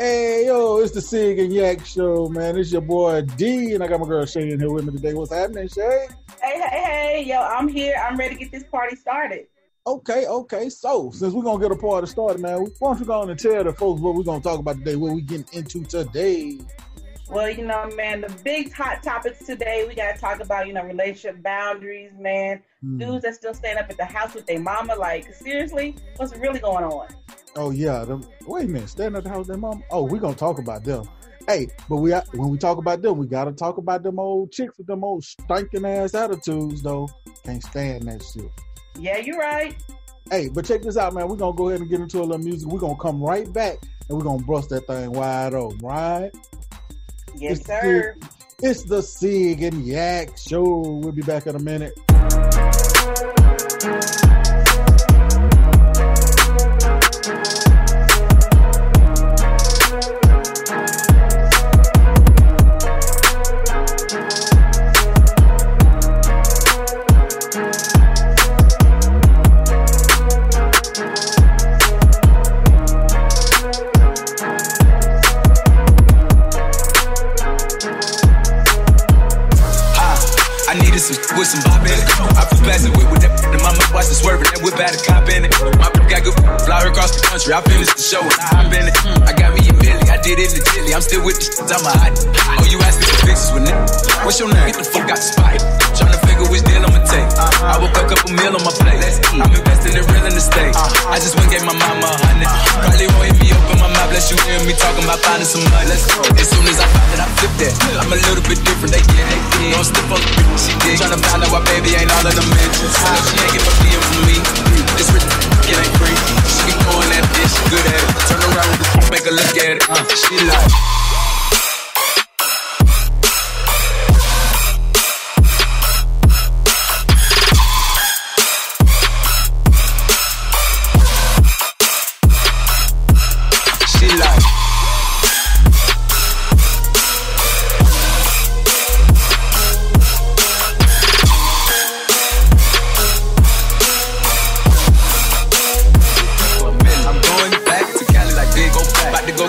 Hey, yo, it's the Sig and Yak Show, man. It's your boy D, and I got my girl Shay in here with me today. What's happening, Shay? Hey, yo, I'm here. I'm ready to get this party started. Okay. So, since we're going to get a party started, man, why don't you go on and tell the folks what we're going to talk about today, what we're getting into today? Well, man, the big hot topics today, we got to talk about, relationship boundaries, man. Dudes that still stand up at the house with their mama. Like, seriously, what's really going on? Oh, yeah. Wait a minute. Standing at the house with their mama? Oh, we're going to talk about them. Hey, but when we talk about them, we got to talk about them old chicks with them old stinking ass attitudes, though. Can't stand that shit. Yeah, you're right. Hey, but check this out, man. We're going to go ahead and get into a little music. We're going to come right back, and we're going to bust that thing wide open, right? Yes, sir. It's the Sig and Yak Show. We'll be back in a minute. With some bop in it. I feel passing with that and mama watch it swerving and whip out a cop in it. My got good fly across the country. I finished the show and I hop in it. I got me a Millie, I did it legitly. I'm still with the shit, I'm a hot. Oh, you asking for fixes with it? What's your name? Get the fuck out the spot. Tryna figure which deal I'ma take. I woke up, couple meal on my plate. I'm investing in real estate. I just went gave my mama $100. Probably won't hit me open my mouth, bless you hear me talking about finding some money. Let's go. As soon as I find it, I flip that. I'm a little bit different, they get it. Don't step on the she did. Tryna find out why baby ain't all in the mentions. She ain't get no DM from me. This rich, it ain't free. She be going at it, she good at it. Turn around, make her look at it. She like.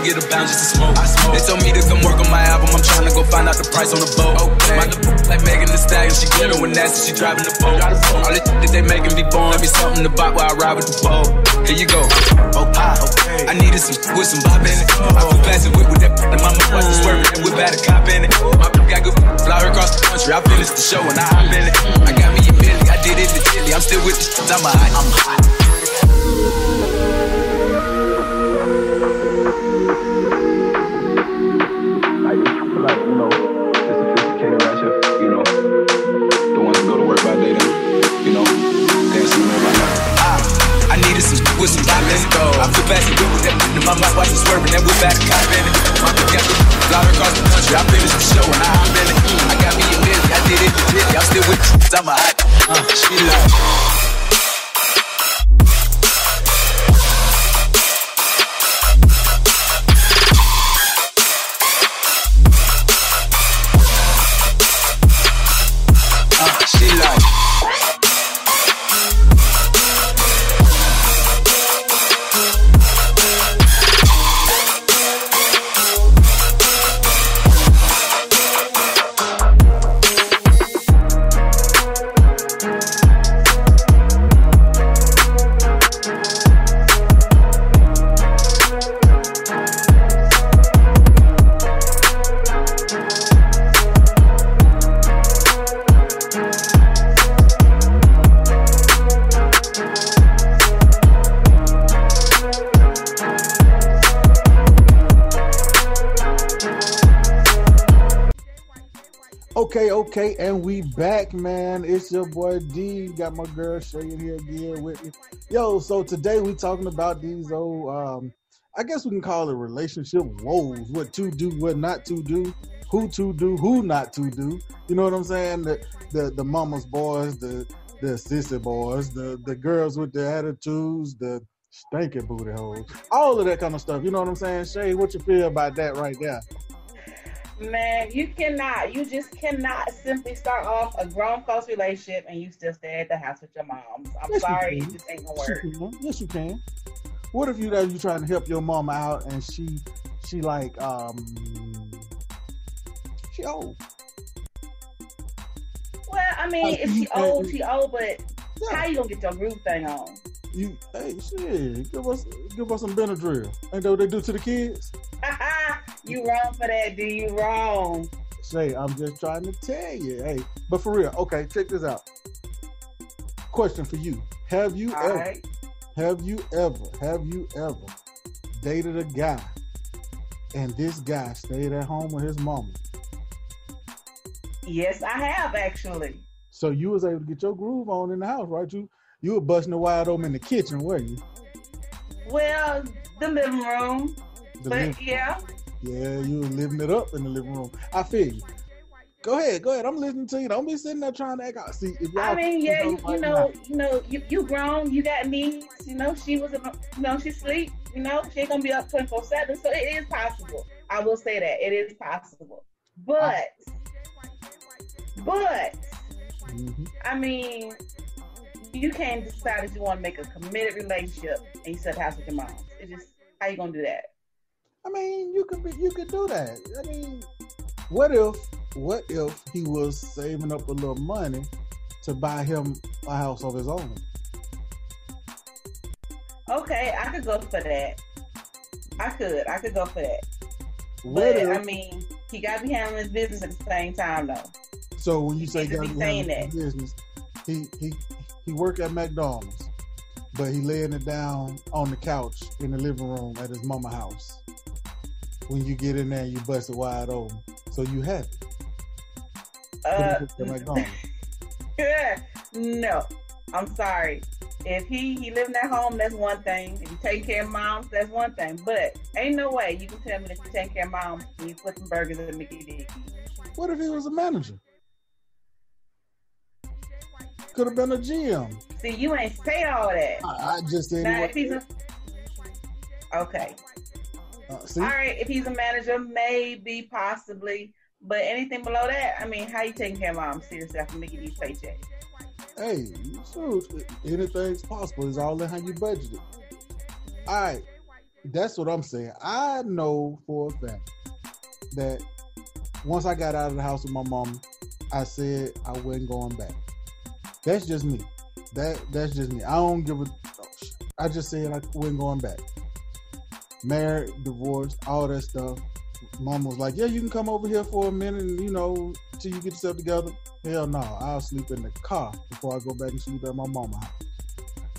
Get a bounce just to smoke. They told me to come work on my album. I'm trying to go find out the price on the boat. Okay. My like Megan Thee Stallion, she glitter when nasty, she driving the boat. All the that they making me born. Let me something to buy while I ride with the boat. Here you go. Okay. I needed some with some bop in it. I feel passing with that and mama watch it swerving and whip out a cop in it. My got good fly across the country. I finished the show and I hop in it. I got me a Millie, I did it legitly. I'm still with the shit, I'm a hot. I'm hot. With some bop in it. I feel passing good with that and my mouth watch it swerving and whip out a cop in it. My got the fly across the country. I finished the show and I hop in it. I got me a Millie, I did it legit. I'm still with the I'm a hot. She like. Okay, and we back, man. It's your boy D. Got my girl Shay in here again with me. Yo, so today we talking about these old, I guess we can call it relationship woes. What to do, what not to do, who to do, who not to do. You know what I'm saying? The mama's boys, the sissy boys, the girls with the attitudes, the stinking booty holes, all of that kind of stuff. You know what I'm saying? Shay, what you feel about that right there? Man, you just cannot simply start off a grown close relationship and you still stay at the house with your mom. I'm sorry, it just ain't gonna work. Yes, you can. What if you're trying to help your mom out and she she like she old. Well, I mean, if she old, but yeah. How you gonna get your groove thing on? Hey, shit, give us some Benadryl. Ain't that what they do to the kids? You wrong for that, D. You wrong. Say, I'm just trying to tell you. Hey, but for real, okay, check this out. Question for you: Have you ever dated a guy, and this guy stayed at home with his mama? Yes, I have actually. So you was able to get your groove on in the house, right? You were busting it wide open in the kitchen, weren't you? Well, the living room. Yeah. Yeah, you were living it up in the living room. I feel you. Go ahead. I'm listening to you. Don't be sitting there trying to act out. See, if I mean, yeah, you grown, you got needs. She was, she sleep. She ain't gonna be up 24/7. So it is possible. I will say that it is possible. But I mean, you can't decide if you want to make a committed relationship and you set the house with your mom. It's just, how you gonna do that? I mean, you could do that. I mean, what if he was saving up a little money to buy him a house of his own? Okay, I could go for that. I could go for that. I mean, he got to be handling his business at the same time, though. So when you say got to be handling his business, he work at McDonald's, but he laying it down on the couch in the living room at his mama house. When you get in there, you bust it wide open. So you happy? No, I'm sorry. If he living at home, that's one thing. If you taking care of moms, that's one thing. But ain't no way you can tell me that you taking care of moms and you put some burgers in Mickey D. What if he was a manager? Could have been a GM. See, you ain't say all that. I just said. Now, if he's okay. All right, if he's a manager, maybe, possibly. But anything below that, I mean, how you taking care of mom seriously after Mickey D's paycheck? Hey, so anything's possible. It's all in how you budget it. All right, that's what I'm saying. I know for a fact that once I got out of the house with my mom, I said I wasn't going back. That's just me. That's just me. I don't give a. I just said I wasn't going back. Married, divorced, all that stuff. Mom was like, yeah, you can come over here for a minute and, till you get yourself together. Hell no, I'll sleep in the car before I go back and sleep at my mama's house.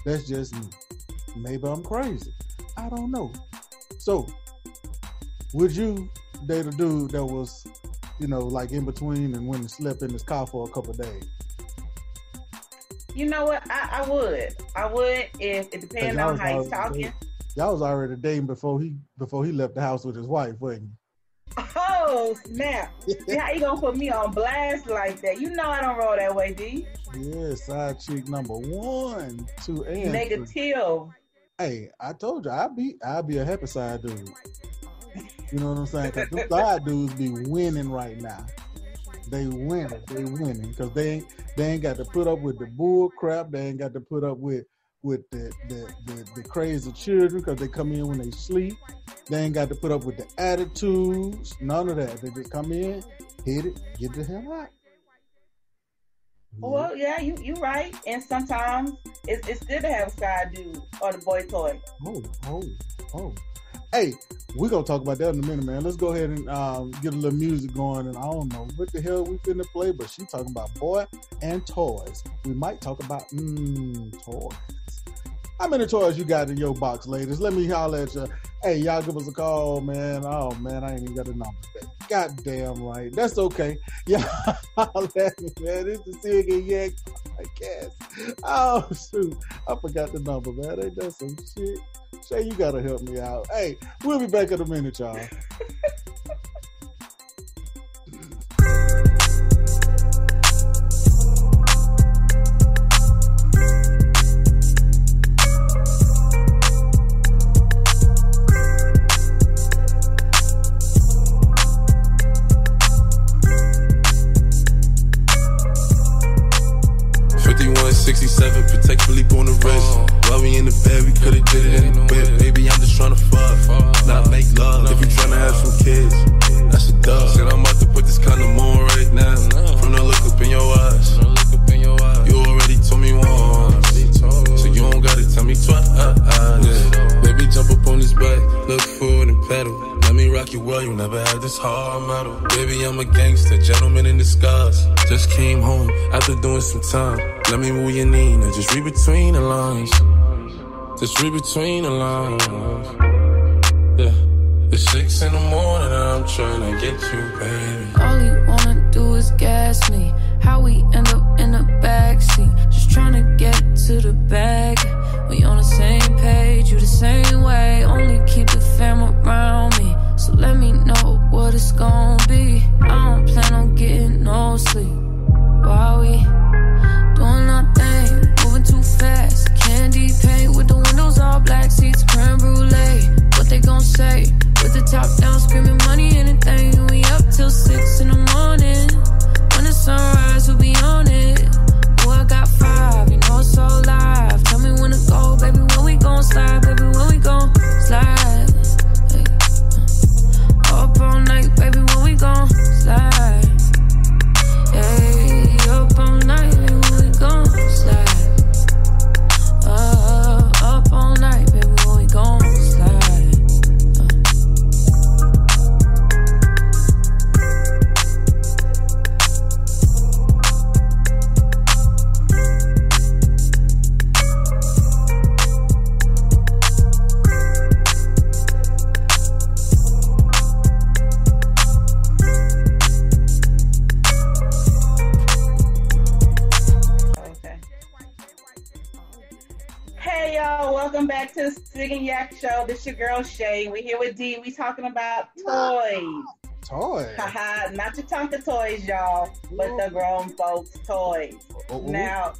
That's just me. Maybe I'm crazy. I don't know. So, would you date a dude that was, like in between and went and slept in his car for a couple of days? You know what? I would. I would if it depends on how he's talking. Y'all was already dating before he left the house with his wife, wasn't you? Oh, snap. How you gonna put me on blast like that? You know I don't roll that way, D. Yeah, side chick number 1, 2, and negative. 3. Hey, I told you, I'd be a happy side dude. You know what I'm saying? Because the side dudes be winning right now. They winning. Because they ain't got to put up with the bull crap. They ain't got to put up with the crazy children because they come in when they sleep. They ain't got to put up with the attitudes. None of that. They just come in, hit it, get the hell out. Well, yeah, you right. And sometimes it's good to have a side dude or the boy toy. Oh. Hey, we're going to talk about that in a minute, man. Let's go ahead and get a little music going. And I don't know what the hell we finna play, but she talking about boy and toys. We might talk about toys. How many toys you got in your box, ladies? Let me holler at you. Hey, y'all give us a call, man. Oh, man, I ain't even got a number today. Goddamn right. That's okay. Yeah, holler at me, man. It's the Sig and Yak podcast. Oh, shoot. I forgot the number, man. Ain't that some shit? Shay, you gotta help me out. Hey, we'll be back in a minute, y'all. 67, protect Philippe on the wrist. While we in the bed, we could've did it in the bed. Baby, I'm just tryna fuck, not make love. If you tryna pedal. Let me rock you well, you never had this hard metal. Baby, I'm a gangster, gentleman in disguise. Just came home after doing some time. Let me move your knee, now just read between the lines. Just read between the lines. Yeah, it's 6 in the morning and I'm trying to get you, baby. All he wanna do is gas me. How we end up in the backseat, just trying to get to the bag. We on the same page, you the same way. Only keep the fam around me, so let me know what it's gon' be. I don't plan on getting no sleep while we doing our thing, moving too fast. Candy paint with the windows all black, seats creme brulee. What they gon' say? With the top down, screaming money, anything. We up till 6 in the morning. When the sunrise, we'll be on it. Oh, I got 5, you know it's so live. Tell me when to go, baby, when we gon' slide. Baby, when we gon' slide. Hey, up all night, baby, when we gon' slide. Hey, up all night, baby, when we gon' slide. Up all night, baby, when we gon' slide. Welcome back to the Sig and Yak Show. This your girl Shay. We're here with D. We talking about toys. Toys? Haha, not your Tonka toys, y'all, but the grown folks' toys. Now,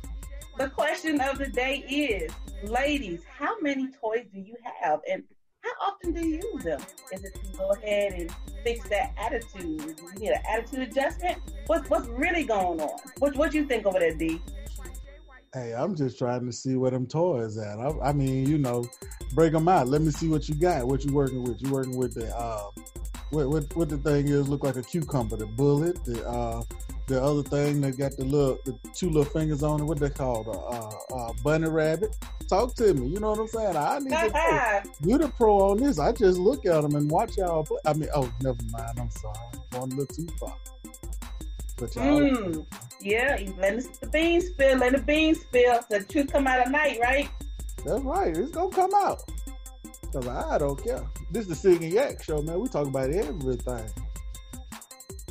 the question of the day is, ladies, how many toys do you have, and how often do you use them? Is it to go ahead and fix that attitude? Do you need an attitude adjustment? What's really going on? What you think over there, D? Hey, I'm just trying to see where them toys at. I mean, you know, break them out. Let me see what you got. What you working with? You working with the what the thing is? Look like a cucumber. The bullet. The other thing that got the 2 little fingers on it. What they called? Bunny rabbit. Talk to me. You know what I'm saying? I need to know. You the pro on this. I just look at them and watch y'all play. I mean, oh, never mind. I'm sorry. I'm going a little too far. But y'all. Yeah, you let the beans spill, so the truth come out at night, right? That's right. It's gonna come out. Cause I don't care. This is the Sig and Yak Show, man. We talk about everything.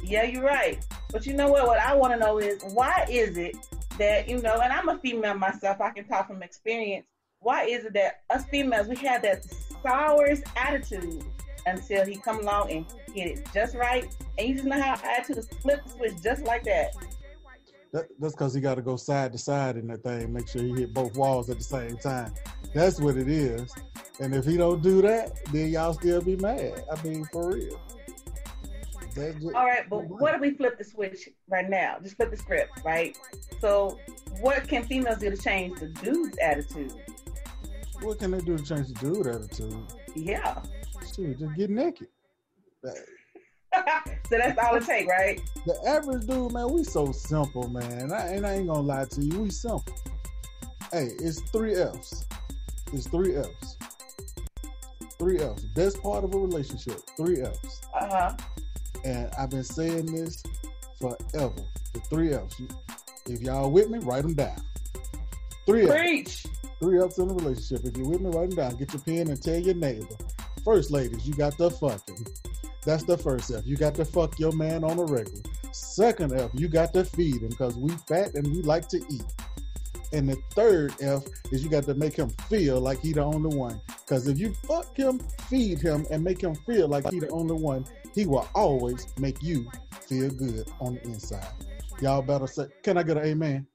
Yeah, you're right. But you know what? What I want to know is, why is it that, you know, and I'm a female myself, I can talk from experience. Why is it that us females, we have that sourest attitude until he come along and hit it just right, and you just know how attitude is flip the switch just like that. That's because he got to go side to side in that thing, make sure he hit both walls at the same time. That's what it is. And if he don't do that, then y'all still be mad. I mean, for real. All right, but what if we flip the switch right now? Just flip the script, right? So what can females do to change the dude's attitude? What can they do to change the dude's attitude? Yeah. Shoot, just get naked. So that's all it take, right? The average dude, man, we so simple, man. I ain't gonna lie to you. We simple. Hey, it's 3 F's. It's 3 F's. 3 F's. Best part of a relationship. 3 F's. And I've been saying this forever. The 3 F's. If y'all with me, write them down. 3 F's. Preach. 3 F's in a relationship. If you're with me, write them down. Get your pen and tell your neighbor. First, ladies, you got the fucking. That's the first F. You got to fuck your man on a regular. Second F, you got to feed him because we fat and we like to eat. And the third F is you got to make him feel like he the only one. Because if you fuck him, feed him, and make him feel like he the only one, he will always make you feel good on the inside. Y'all better say, can I get an amen?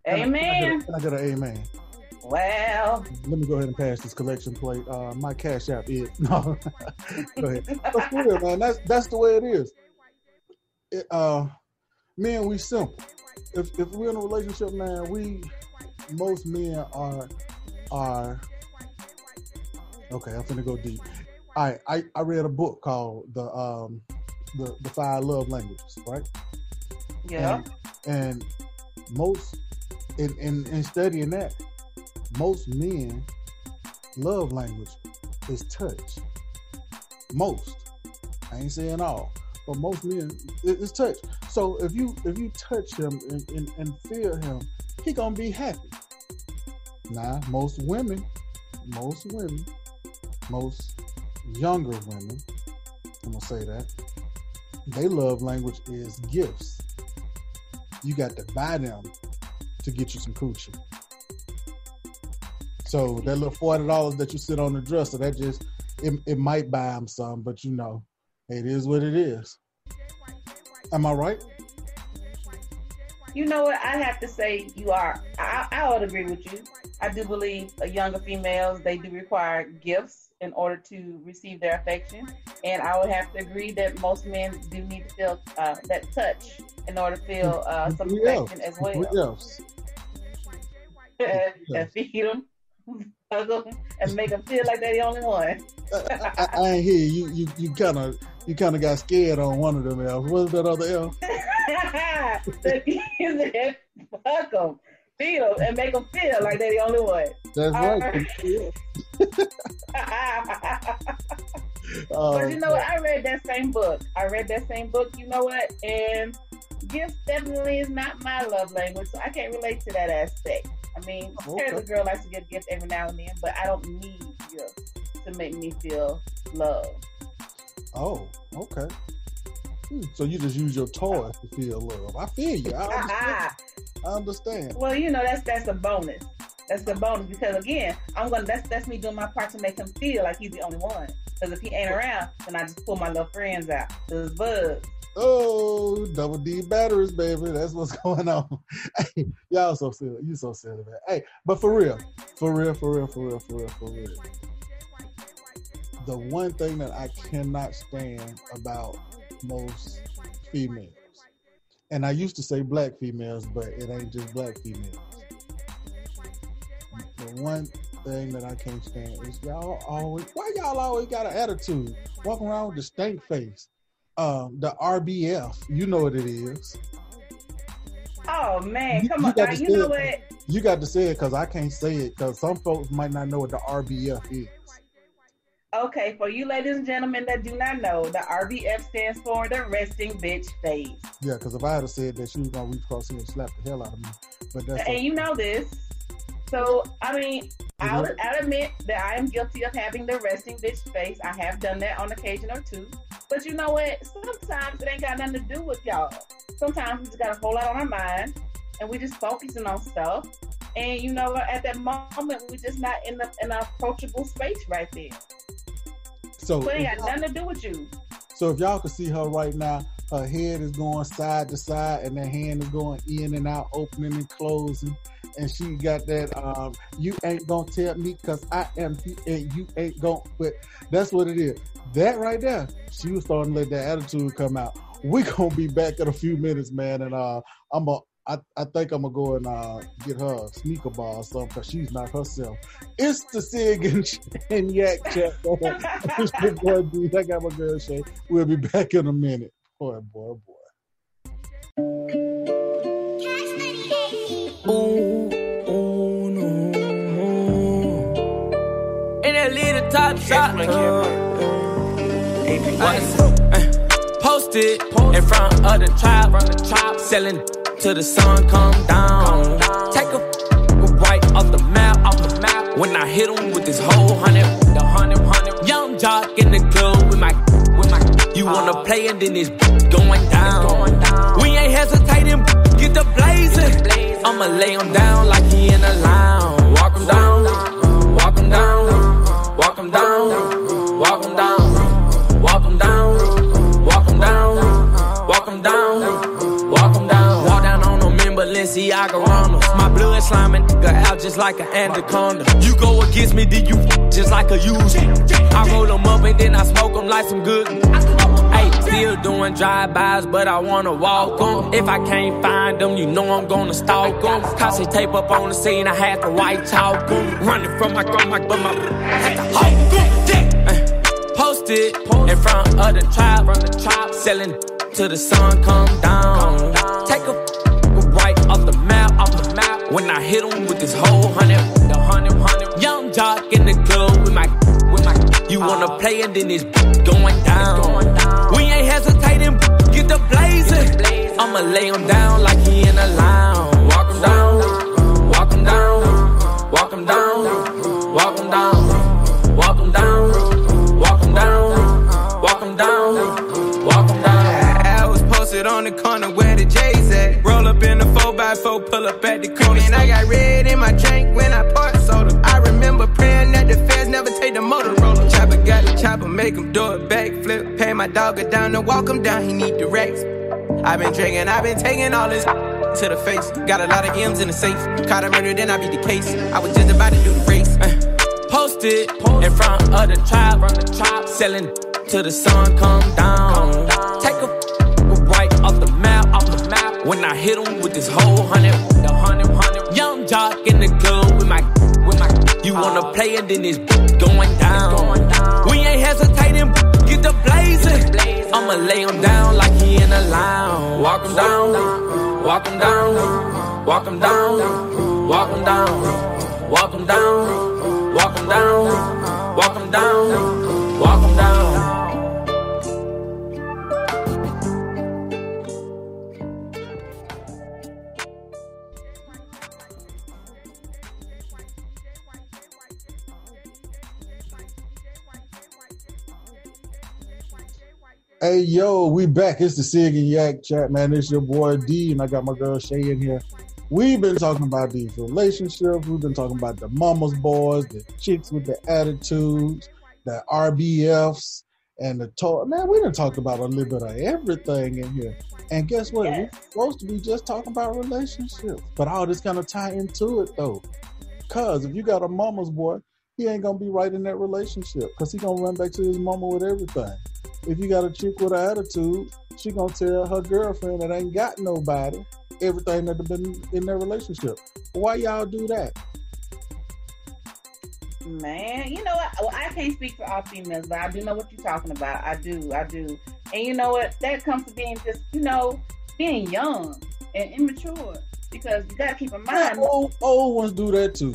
Amen. Can I get an amen? Well, let me go ahead and pass this collection plate. My cash app is no. Go ahead. That's real, man. That's the way it is. Men, we simple. If we're in a relationship, man, most men are. Okay, I'm finna go deep. I read a book called the 5 Love Languages, right? Yeah. And most in studying that. Most men love language is touch. Most. I ain't saying all, but most men, it's touch. So if you touch him and feel him, he gonna be happy. Now, most younger women, I'm gonna say that, their love language is gifts. You got to buy them to get you some coochie. So that little $40 that you sit on the dresser, that just, it might buy them some, but you know, it is what it is. Am I right? You know what? I have to say you are. I would agree with you. I do believe younger females, they do require gifts in order to receive their affection. And I would have to agree that most men do need to feel that touch in order to feel some affection as well. What else? And feed them, hug them, and make them feel like they're the only one. I ain't hear you. You kind of got scared on one of them else. What was that other else? Fuck them, feed them, and make them feel like they're the only one. That's right. But you know what? I read that same book. You know what? And gifts definitely is not my love language, so I can't relate to that aspect. I mean, a girl likes to get gifts every now and then, but I don't need gifts to make me feel love. Oh, okay. So you just use your toys to feel love. I feel you. I understand. Well, you know, that's a bonus. That's the bonus because again, that's me doing my part to make him feel like he's the only one. Because if he ain't around, then I just pull my little friends out. Those bugs. Oh, double D batteries, baby. That's what's going on. Hey, y'all so silly. You so silly, man. Hey, but for real. The one thing that I cannot stand about most females, and I used to say black females, but it ain't just black females. The one thing that I can't stand is why y'all always got an attitude? Walking around with the stank face. The RBF, you know what it is. Oh man, come on, you know what? You got to say it because I can't say it because some folks might not know what the RBF is. Okay, for you ladies and gentlemen that do not know, the RBF stands for the resting bitch face. Yeah, because if I had said that, she was gonna reach across here and slap the hell out of me. But that's and you know this. So, I mean, I'll admit that I am guilty of having the resting bitch face. I have done that on occasion or two. But you know what? Sometimes it ain't got nothing to do with y'all. Sometimes we just got a whole lot on our mind, and we just focusing on stuff. And you know, at that moment, we're just not in an approachable space right there. So it ain't got nothing to do with you. So if y'all can see her right now, her head is going side to side, and her hand is going in and out, opening and closing. And she got that, you ain't gonna tell me because I am he and you ain't gonna, but that's what it is. That right there, she was starting to let that attitude come out. We gonna be back in a few minutes, man, and I think I'm gonna go and get her a sneaker bar or something because she's not herself. It's the Sig and Yak Chat. It's your boy D. I got my girl Shay. We'll be back in a minute. Boy. Ooh, no. In that little top shot. Posted in front of the tribe, selling till the sun come down. Take a right off the map. When I hit him with this whole hundred. Young jock in the club with my. You wanna play and then it's going down. We ain't hesitating, get the blazing. I'ma lay him down like he in a lounge. Walk him down, walk him down, walk him down, walk him down, walk him down, walk him down, walk him down, walk him down. Walk down on them in Balenciaga Ronalds. My blood sliming nigga out just like an anaconda. You go against me, then you just like a user. I roll them up and then I smoke them like some good. Hey, still doing drive-bys, but I wanna walk them. If I can't find them, you know I'm gonna stalk them. Cause they tape up on the scene, I had to white talk them. Running from my girl, but my had to hold them. Posted in front of the tribe, selling till the sun come down. Take a right off the map. When I hit him with this whole hundred. Young jock in the club with my. You wanna play and then it's going down. We ain't hesitating, get the blazing. I'ma lay him down like he in a lounge. Walk him down, walk him down, walk him down, walk him down, walk him down, walk him down, walk him down, walk him down. I was posted on the corner where the J's at. Roll up in the 4x4, pull up at the corner. And I got red in my drink when I poured soda. I remember praying that the feds never take the Motorola. Chopper got the chopper, make him do a backflip. Pay my dog a down to walk him down, he need the racks. I been drinking, I been taking all this to the face. Got a lot of M's in the safe. Caught a murder, then I beat the case. I was just about to do the race. Posted in front of the tribe, selling till the sun come down. Take a right off the map. When I hit him with this whole 100. Young jock in the club with my. You wanna play and then it's going down. We ain't hesitating, get the blazing. I'ma lay him down like he in a lounge. Walk him down, walk him down, walk him down, walk him down, walk him down, walk him down, walk him down, walk him down. Hey, yo, we back. It's the Sig and Yak chat, man. It's your boy D, and I got my girl Shay in here. We've been talking about these relationships. We've been talking about the mama's boys, the chicks with the attitudes, the RBFs, and the talk. Man, we done talked about a little bit of everything in here. And guess what? Yes. We're supposed to be just talking about relationships. But all this kind of tie into it, though. Because if you got a mama's boy, he ain't going to be right in that relationship because he going to run back to his mama with everything. If you got a chick with an attitude, she gonna tell her girlfriend that ain't got nobody everything that have been in their relationship. Why y'all do that? Man, you know what? Well, I can't speak for all females, but I do know what you're talking about. I do. And you know what? That comes to being just, being young and immature. Because you gotta keep in mind. Old ones do that too.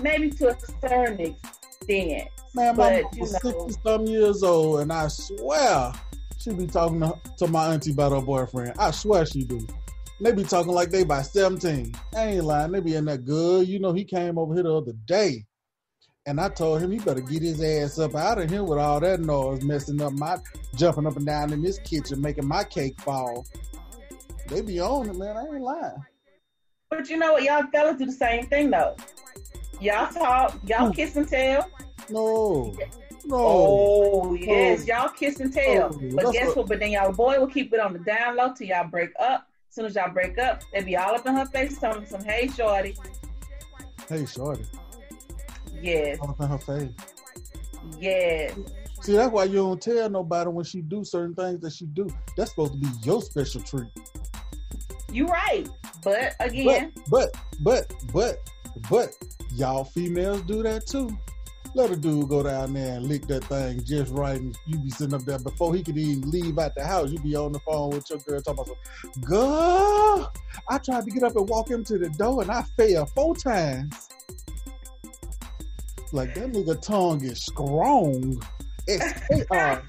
Maybe to a certain extent. Man, my mom was 60-something years old, and I swear she be talking to my auntie about her boyfriend. I swear she do. They be talking like they by 17. I ain't lying. They be in that good. He came over here the other day, and I told him he better get his ass up out of here with all that noise, messing up jumping up and down in this kitchen, making my cake fall. They be on it, man. I ain't lying. But you know what? Y'all fellas do the same thing, though. Y'all talk. Y'all kiss and tell. No. Oh, yes. Y'all kiss and tell. But guess what? But then y'all boy will keep it on the down low till y'all break up. As soon as y'all break up, they be all up in her face telling some, hey, shorty. Hey, shorty. Yes. All up in her face. Yes. See, that's why you don't tell nobody when she do certain things that she do. That's supposed to be your special treat. You right. But again. But y'all females do that too. Let a dude go down there and lick that thing just right, and you be sitting up there before he could even leave out the house. You be on the phone with your girl talking about, girl, I tried to get up and walk him to the door and I failed 4 times. Like that nigga tongue is strong. I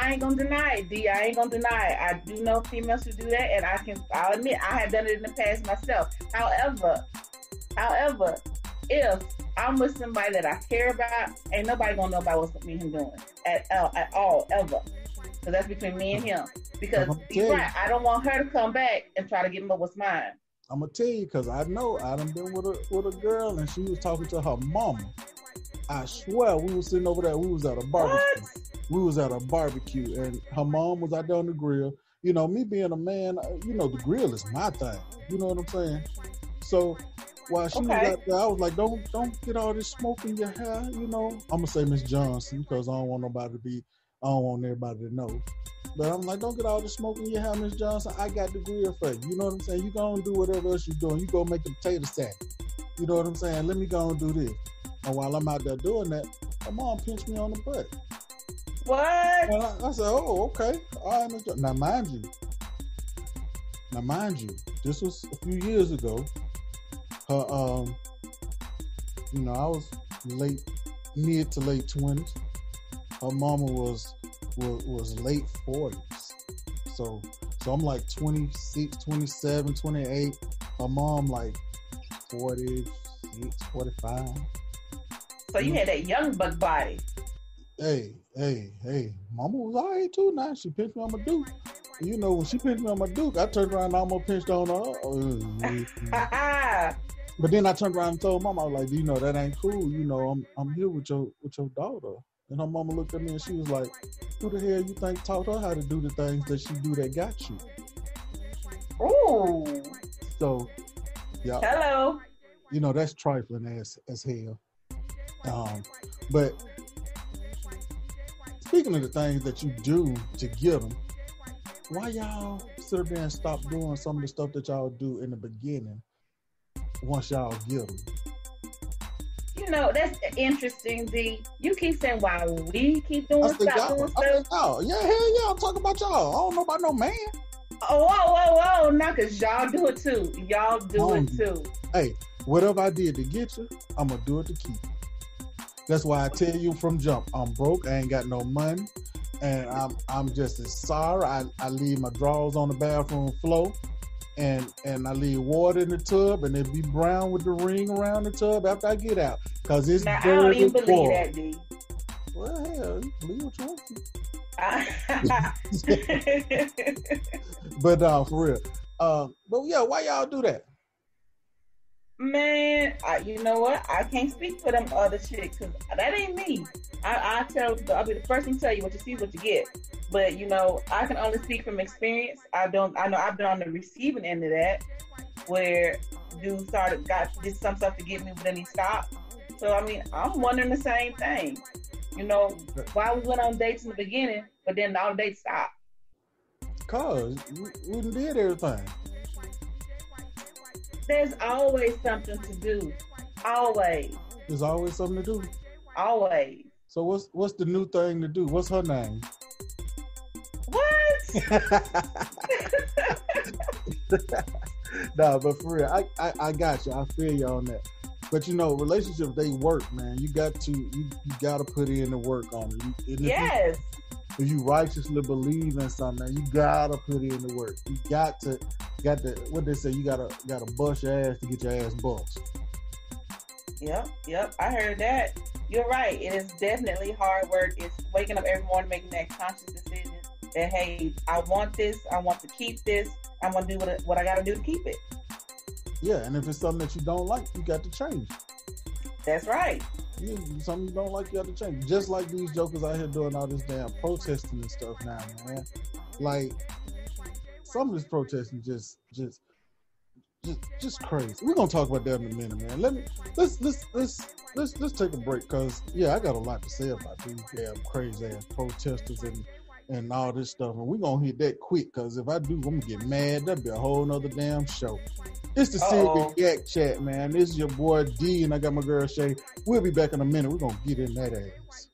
ain't gonna deny it, D. I ain't gonna deny it. I do know females who do that, and I'll admit I have done it in the past myself. However, if I'm with somebody that I care about, ain't nobody gonna know about what's me and him doing at all, ever. So that's between me and him. Because he's right. I don't want her to come back and try to give him what's mine. I'm gonna tell you, because I know I done been with a girl and she was talking to her mama. I swear we was sitting over there. We was at a barbecue. We was at a barbecue and her mom was out there on the grill. Me being a man, the grill is my thing. You know what I'm saying? So while she was out there, I was like, don't get all this smoke in your hair, I'm gonna say Miss Johnson because I don't want everybody to know. But I'm like, don't get all the smoke in your hair, Miss Johnson. I got the grill for you. You know what I'm saying? You go and do whatever else you're doing. You go make a potato salad. You know what I'm saying? Let me go and do this. And while I'm out there doing that, my mom pinched me on the butt. What? And I said, oh, okay. All right, Miss Johnson. Now, mind you, this was a few years ago. You know, I was mid to late 20s. Her mama was late 40s. So I'm like 26, 27, 28. Her mom like 46, 45. So you had that young buck body. Hey. Mama was all right too now. She pinched me on my duke. You know, when she pinched me on my duke, I turned around and almost pinched on her. But then I turned around and told Mama, I was like, you know, that ain't cool. You know, I'm here with your daughter. And her mama looked at me and she was like, who the hell you think taught her how to do the things that she do that got you? Ooh. So, yeah. Hello. You know, that's trifling as hell. But speaking of the things that you do to get them, why y'all sit there and stop doing some of the stuff that y'all do in the beginning once y'all get them? You know, that's interesting, D. You keep saying why we keep doing stuff. Y'all. Yeah, hell yeah, I'm talking about y'all. I don't know about no man. Oh, whoa. Not because y'all do it too. Y'all do it too. Hey, whatever I did to get you, I'm going to do it to keep you. That's why I tell you from jump, I'm broke, I ain't got no money, and I'm just as sorry. I leave my drawers on the bathroom floor, and I leave water in the tub, and it be brown with the ring around the tub after I get out. Because it's now, dirty. I don't even believe that, D. Well, hell, you believe what you want to. But for real. But yeah, why y'all do that? Man, you know what? I can't speak for them other chicks because that ain't me. I'll be the first one to tell you what you see, what you get. But you know, I can only speak from experience. I know I've been on the receiving end of that, where dudes did some stuff to get me, but then he stopped. So I mean, I'm wondering the same thing. You know, why we went on dates in the beginning, but then all the dates stopped. Cause we done did everything. There's always something to do. Always. There's always something to do. Always. So what's the new thing to do? What's her name? What? Nah, but for real, I got you. I feel you on that. But you know, relationships, they work, man. You got to put in the work on it. Yes. If you righteously believe in something, you gotta put in the work. You got to what they say, you gotta bust your ass to get your ass bust. Yep. I heard that. You're right. It is definitely hard work. It's waking up every morning making that conscious decision that, hey, I want this, I want to keep this, I'm gonna do what I gotta do to keep it. Yeah, and if it's something that you don't like, you got to change. That's right. Yeah, something you don't like, you have to change. Just like these jokers out here doing all this damn protesting and stuff now, man. Like, some of this protesting just crazy. We're gonna talk about that in a minute, man. Let's take a break, cause yeah, I got a lot to say about these damn crazy ass protesters and all this stuff, and we're gonna hit that quick, cause if I do, I'm gonna get mad. That'd be a whole nother damn show. It's the Sig Yak Chat, man. This is your boy D, and I got my girl Shay. We'll be back in a minute. We're gonna get in that ass.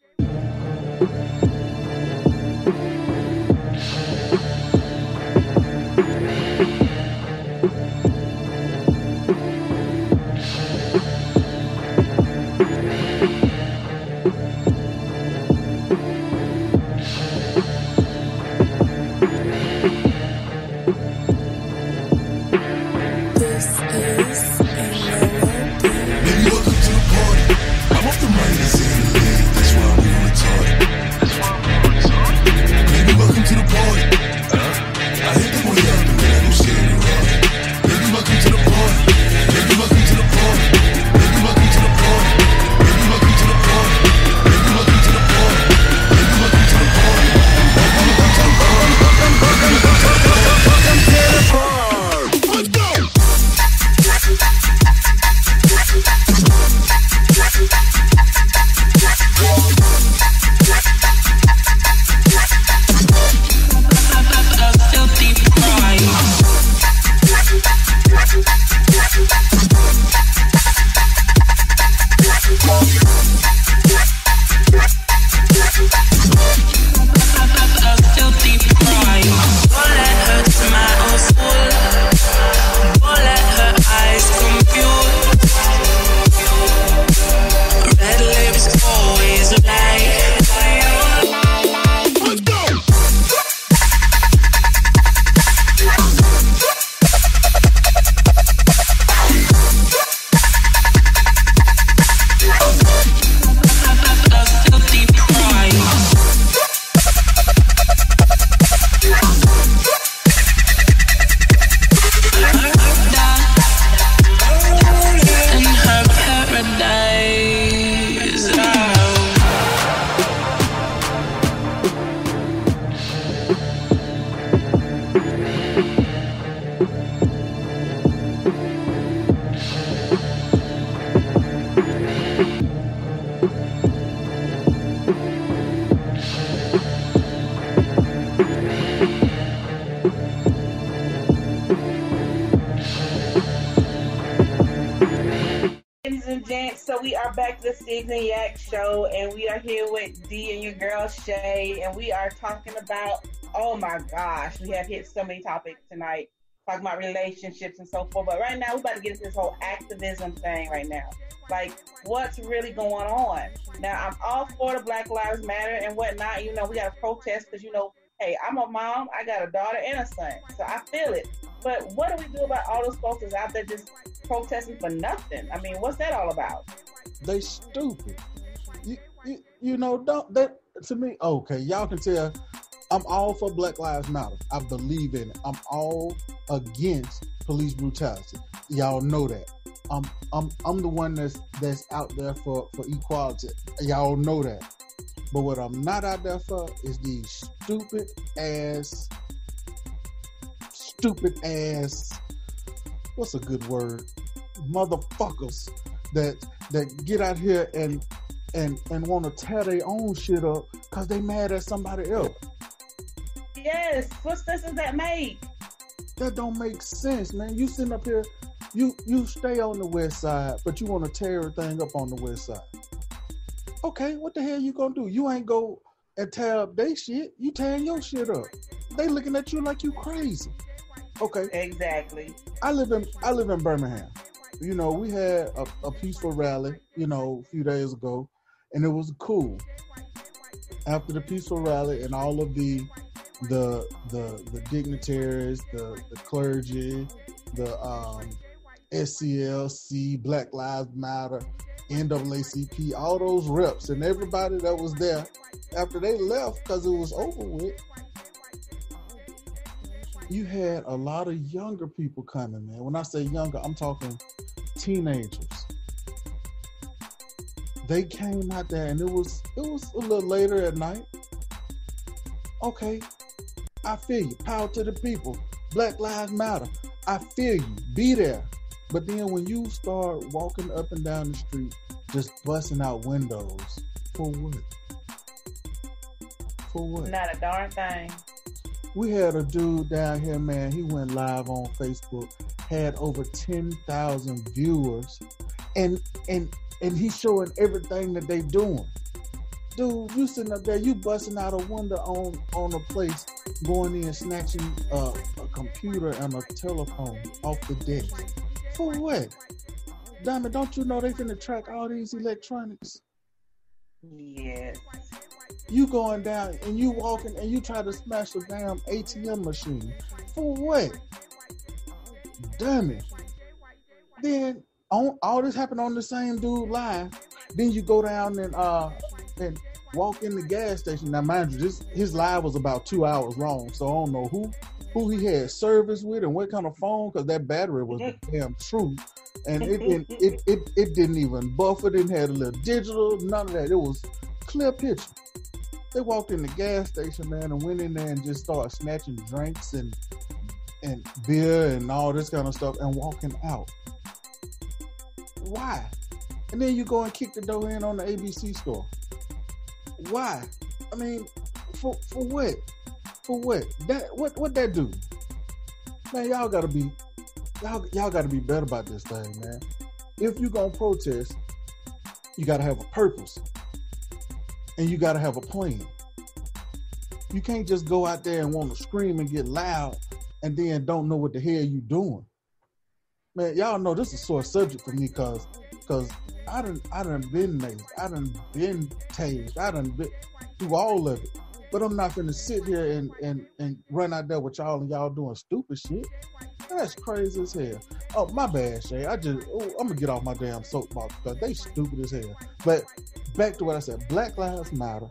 Ladies and gents, so we are back to the Sigs and Yak show, and we are here with D and your girl Shay, and we are talking about, oh my gosh, we have hit so many topics tonight, talking about relationships and so forth, but right now we're about to get into this whole activism thing right now. Like, what's really going on? Now, I'm all for the Black Lives Matter and whatnot. You know, we got to protest because, you know, hey, I'm a mom, I got a daughter and a son, so I feel it. But what do we do about all those folks that's out there just protesting for nothing? I mean, what's that all about? They stupid. You know, don't that to me, okay, y'all can tell I'm all for Black Lives Matter. I believe in it. I'm all against police brutality. Y'all know that. I'm the one that's out there for equality. Y'all know that. But what I'm not out there for is these stupid ass, what's a good word? Motherfuckers that get out here and want to tear their own shit up because they mad at somebody else. Yes, what sense does that make? That don't make sense, man. You sitting up here, you stay on the west side, but you want to tear everything up on the west side. Okay, what the hell you gonna do? You ain't go and tear up they shit. You tearing your shit up. They looking at you like you crazy. Okay. Exactly. I live in Birmingham. You know, we had a peaceful rally, you know, a few days ago, and it was cool. After the peaceful rally and all of the dignitaries, the clergy, the SCLC, Black Lives Matter, NAACP, all those reps and everybody that was there, after they left because it was over with, you had a lot of younger people coming, man. When I say younger, I'm talking teenagers. They came out there and it was a little later at night. Okay, I feel you. Power to the people. Black Lives Matter. I feel you. Be there. But then when you start walking up and down the street, just busting out windows, for what? For what? Not a darn thing. We had a dude down here, man. He went live on Facebook, had over 10,000 viewers, and he's showing everything that they doing. Dude, you sitting up there, you busting out a window on a place, going in, snatching a computer and a telephone off the desk. For what? Diamond, don't you know they finna track all these electronics? Yes. You going down and you walking and you try to smash the damn ATM machine. For what? Damn it. Then all this happened on the same dude live. Then you go down and walk in the gas station. Now mind you, his live was about 2 hours long, so I don't know who he had service with and what kind of phone, because that battery was the damn truth. And it didn't even buffer, didn't have a little digital, none of that. It was clear picture. They walked in the gas station, man, and went in there and just started snatching drinks and beer and all this kind of stuff and walking out. Why? And then you go and kick the door in on the ABC store. Why? I mean, for what? For what? What that do? Man, y'all gotta be better about this thing, man. If you gonna protest, you gotta have a purpose. And you gotta have a plan. You can't just go out there and want to scream and get loud and then don't know what the hell you doing. Man, y'all know this is a sore subject for me because I done been mazed, I done been tased, I done been through all of it. But I'm not gonna sit here and run out there with y'all and y'all doing stupid shit. That's crazy as hell. Oh, my bad, Shay. I'm gonna get off my damn soapbox because they stupid as hell. But back to what I said, Black Lives Matter.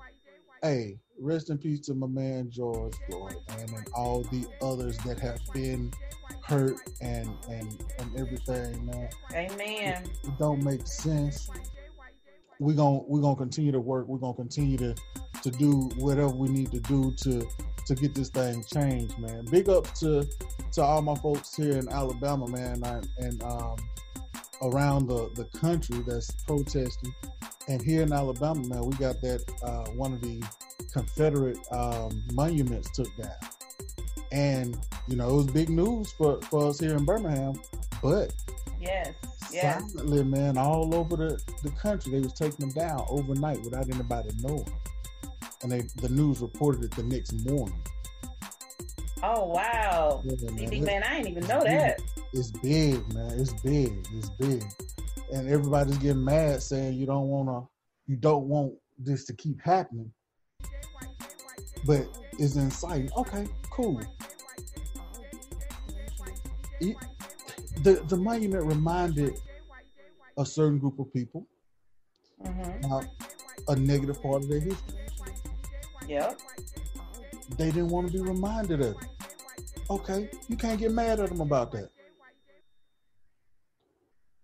Hey, rest in peace to my man George Floyd and all the others that have been hurt and everything, man. Amen. It don't make sense. We're gonna continue to work. We're gonna continue to do whatever we need to do to get this thing changed, man. Big up to all my folks here in Alabama, man, and around the country that's protesting. And here in Alabama, man, we got that one of the Confederate monuments took down. And, you know, it was big news for us here in Birmingham. But silently, man, all over the country, they was taking them down overnight without anybody knowing. And the news reported it the next morning. Oh, wow. Yeah, man, I didn't even know that. It's big, man. It's big. And everybody's getting mad saying you don't want this to keep happening. But it's inciting. Okay, cool. The monument reminded a certain group of people about a negative part of their history. Yep. They didn't want to be reminded of it. Okay, you can't get mad at them about that.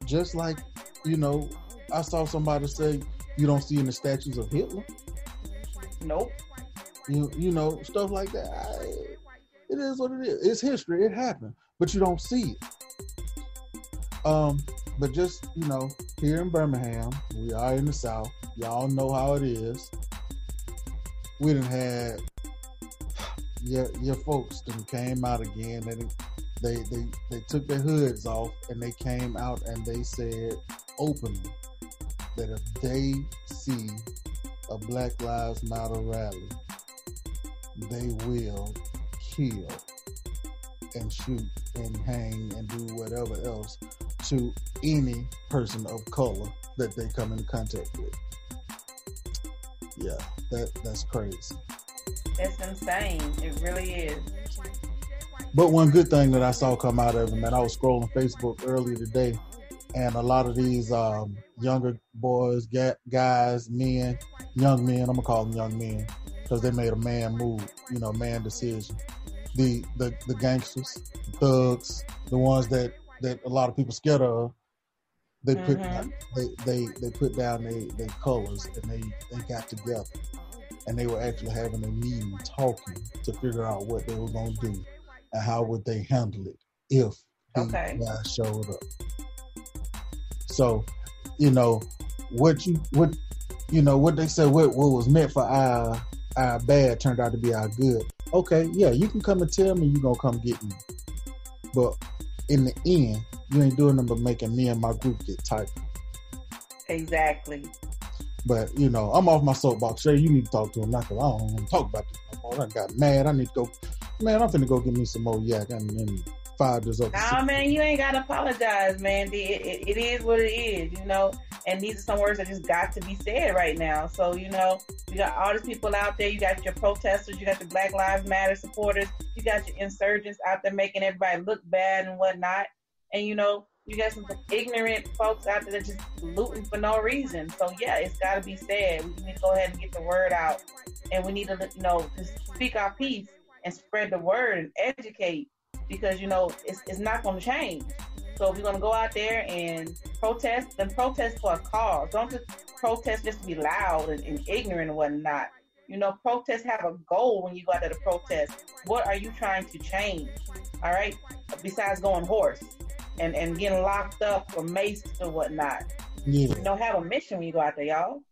Just like, you know, I saw somebody say you don't see any statues of Hitler. Nope. You know, stuff like that. It is what it is. It's history. It happened, but you don't see it. But just, you know, here in Birmingham, we are in the South. Y'all know how it is. We done had your folks that came out again. They took their hoods off and they came out and they said openly that if they see a Black Lives Matter rally, they will kill and shoot and hang and do whatever else to any person of color that they come in contact with. Yeah, that's crazy. That's insane. It really is. But one good thing that I saw come out of it, man, I was scrolling Facebook earlier today, and a lot of these younger boys, guys, men, young men, I'm gonna call them young men, because they made a man move, you know, man decision. The gangsters, the thugs, the ones that a lot of people scared of, they put they put down their colors and they got together, and they were actually having a meeting, talking to figure out what they were gonna do and how would they handle it if these guys showed up. So, you know, what they said, what was meant for our bad turned out to be our good. Okay, yeah, you can come and tell me you're gonna come get me, but in the end, you ain't doing nothing but making me and my group get tighter. Exactly. But, you know, I'm off my soapbox. Shay, you need to talk to him now, because I don't want to talk about this no more. I got mad. I need to go. Man, I'm finna go get me some more yak and fire this up. Nah, man, you ain't got to apologize, man. It is what it is, you know. And these are some words that just got to be said right now. So, you know, you got all these people out there. You got your protesters. You got your Black Lives Matter supporters. You got your insurgents out there making everybody look bad and whatnot. And, you know, you got some ignorant folks out there that just looting for no reason. So, yeah, it's got to be said. We need to go ahead and get the word out. And we need to, you know, just speak our piece and spread the word and educate, because, you know, it's not going to change. So if you're going to go out there and protest, then protest for a cause. Don't just protest just to be loud and ignorant and whatnot. You know, protests have a goal when you go out there to protest. What are you trying to change? All right? Besides going hoarse and getting locked up or maced or whatnot. Yeah. You don't have a mission when you go out there, y'all.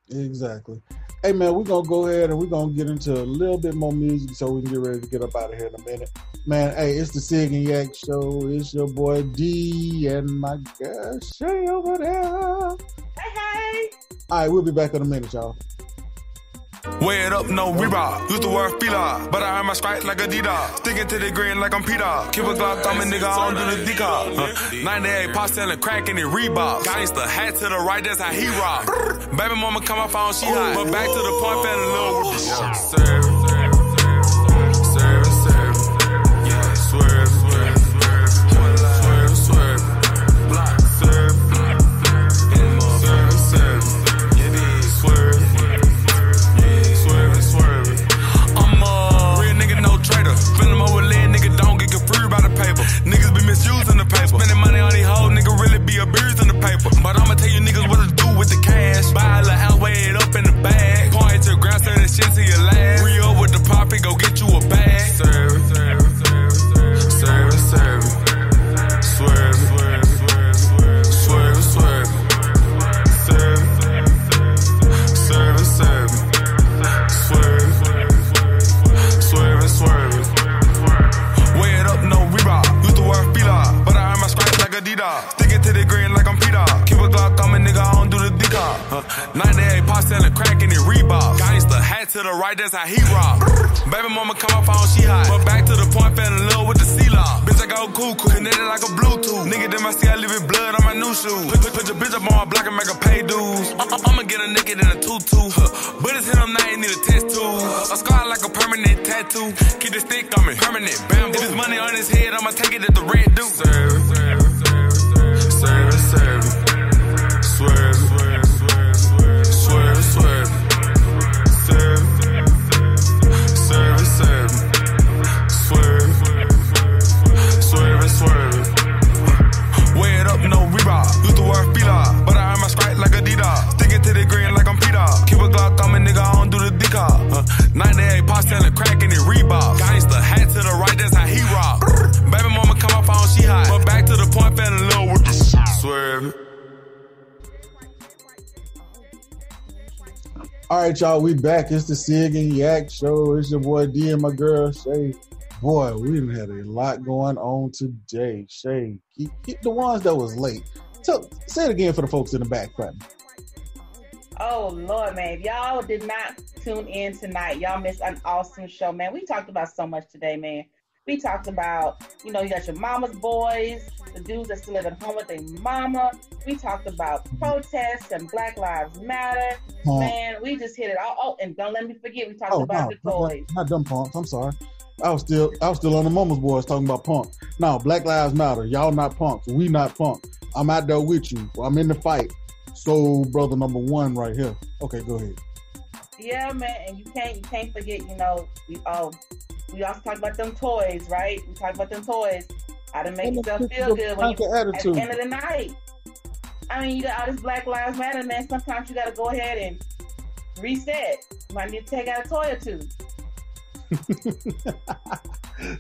Exactly. Hey, man, we're going to go ahead and we're going to get into a little bit more music so we can get ready to get up out of here in a minute. Man, hey, it's the Sig and Yak Show. It's your boy D and my girl Shay over there. Hey. All right, we'll be back in a minute, y'all. Weigh it up, no Reebok. Used to wear Fila, but I earn my stripes like a D-Dog. Sticking to the green like I'm P-Dog. Keep a Glock on me, nigga, I don't do the D-Cog. 98 pop selling crack in the Reebok. Gangsta hat to the right, that's how he rock. Baby mama come off on, she hot. But back to the point, fell in love with the serve. Yeah, swerve. Block, serve. Niggas be misusing the paper. Spending money on these hoes, nigga really be abusing the paper. But I'ma tell you niggas what to do with the cash. Buy a little house, weigh it up in the bag. Point to the ground, say that shit to your last. Re-up with the Reebok. Gangsta, hat to the right, that's how he rock. Baby mama come off on, she hot. But back to the point, fell in love with the C-Lock. Bitch, I go cuckoo, connected like a Bluetooth. Nigga, then I see I live in blood on my new shoes. Put your bitch up on my block and make her pay dues. I'ma get a nigga in a tutu. But it's hit him now, you need a test tube. A scar like a permanent tattoo. Keep the stick on me, permanent bamboo. If it's money on his head, I'ma take it at the red dude. Serve it, serve it, serve it, serve it. Swerve it, swerve it, swerve it, swerve it. Serve it, serve it, serve it. Swerve it, swerve it, swerve it. Weigh it up, no Reebok. Used to wear Fila, but I earn my strike like a D-Dog. Sticking to the green like I'm P-Dog. Keep a Glock on me, nigga, I don't do the decal. 98 pots selling crack in the Reebok. Gangsta, hat to the right, that's how he rock. Baby mama come off on, she hot. But back to the point, fell in love with the swerve it. All right, y'all, we back. It's the Sig and Yak show. It's your boy D and my girl Shay. Boy, we done had a lot going on today. Shay, keep the ones that was late. Say it again for the folks in the back, for me. Oh, Lord, man. If y'all did not tune in tonight, y'all missed an awesome show, man. We talked about so much today, man. We talked about, you got your mama's boys, the dudes that still live at home with their mama. We talked about protests and Black Lives Matter. Man, we just hit it all. Oh, and don't let me forget, we talked about the toys. Not them punks. I'm sorry. I was still on the mama's boys talking about punk. No, Black Lives Matter. Y'all not punks. We not punk. I'm out there with you. I'm in the fight. So, brother number one right here. Okay, go ahead. Yeah, man, and you can't forget, we also talked about them toys, right? We talked about them toys. How to make yourself feel good at the end of the night. I mean, you got all this Black Lives Matter, man. Sometimes you got to go ahead and reset. You might need to take out a toy or two.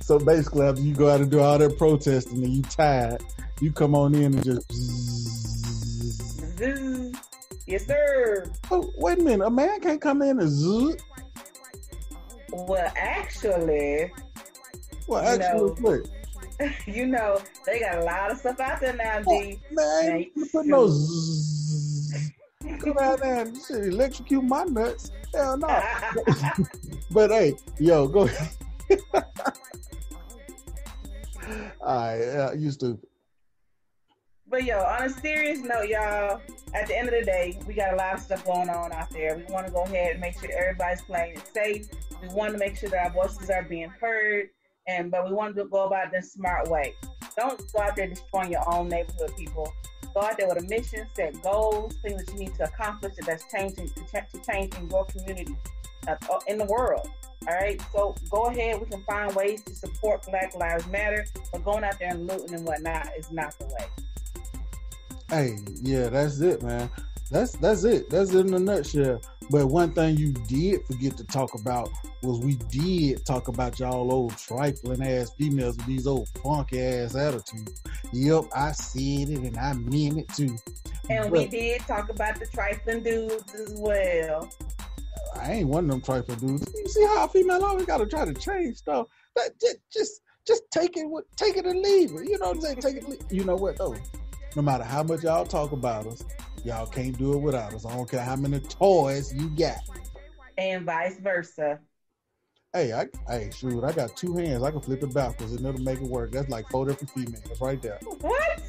So basically, after you go out and do all that protesting and you tired, you come on in and just... Yes, sir. Oh, wait a minute. A man can't come in and zzz? Well, actually, what? They got a lot of stuff out there now, D. Man, you put no zzz. Come out there and shit, electrocute my nuts. Hell no. But hey, yo, go ahead. All right, you stupid. But on a serious note, y'all, at the end of the day, we got a lot of stuff going on out there. We want to go ahead and make sure everybody's playing it safe. We want to make sure that our voices are being heard, but we want to go about it in a smart way. Don't go out there destroying your own neighborhood, people. Go out there with a mission, set goals, things that you need to accomplish that's changing to change in your community, in the world. All right, so go ahead. We can find ways to support Black Lives Matter, but going out there and looting and whatnot is not the way. Hey, yeah, that's it, man. That's it. That's it in a nutshell. But one thing you did forget to talk about was we did talk about y'all old trifling ass females with these old funky ass attitudes. Yep, I said it and I meant it too. And we did talk about the trifling dudes as well. I ain't one of them trifling dudes. You see how a female always got to try to change stuff? That just take it and leave it. You know what I'm saying? Take it. You know what though? No matter how much y'all talk about us, y'all can't do it without us. I don't care how many toys you got. And vice versa. Hey, I got two hands. I can flip it backwards and it'll make it work. That's like 4 different females right there. What?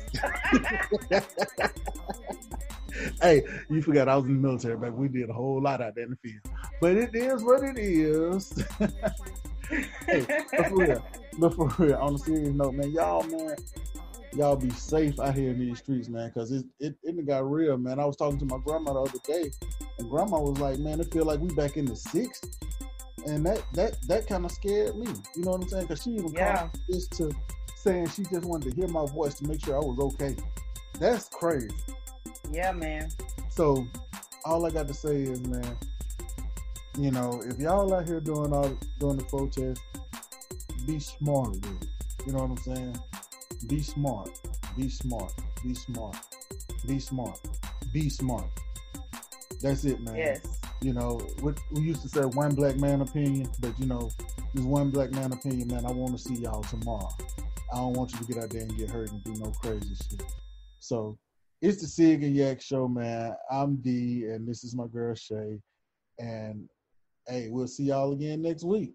Hey, you forgot I was in the military, baby. We did a whole lot out there in the field. But it is what it is. Hey, but for real, on a serious note, man, y'all be safe out here in these streets, man, because it got real, man. I was talking to my grandma the other day, and grandma was like, man, it feel like we back in the 60s. And that kind of scared me. You know what I'm saying? Because she even called this to saying she just wanted to hear my voice to make sure I was okay. That's crazy. Yeah, man. So all I got to say is, man, if y'all out here doing the protest, be smart with it. You know what I'm saying? Be smart. Be smart. Be smart. Be smart. Be smart. That's it, man. Yes. What we used to say, one black man opinion, but this one black man opinion, man, I want to see y'all tomorrow. I don't want you to get out there and get hurt and do no crazy shit. So it's the Sig and Yak show, man. I'm D, and this is my girl Shay. And hey, we'll see y'all again next week.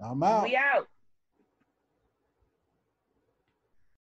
I'm out. We out.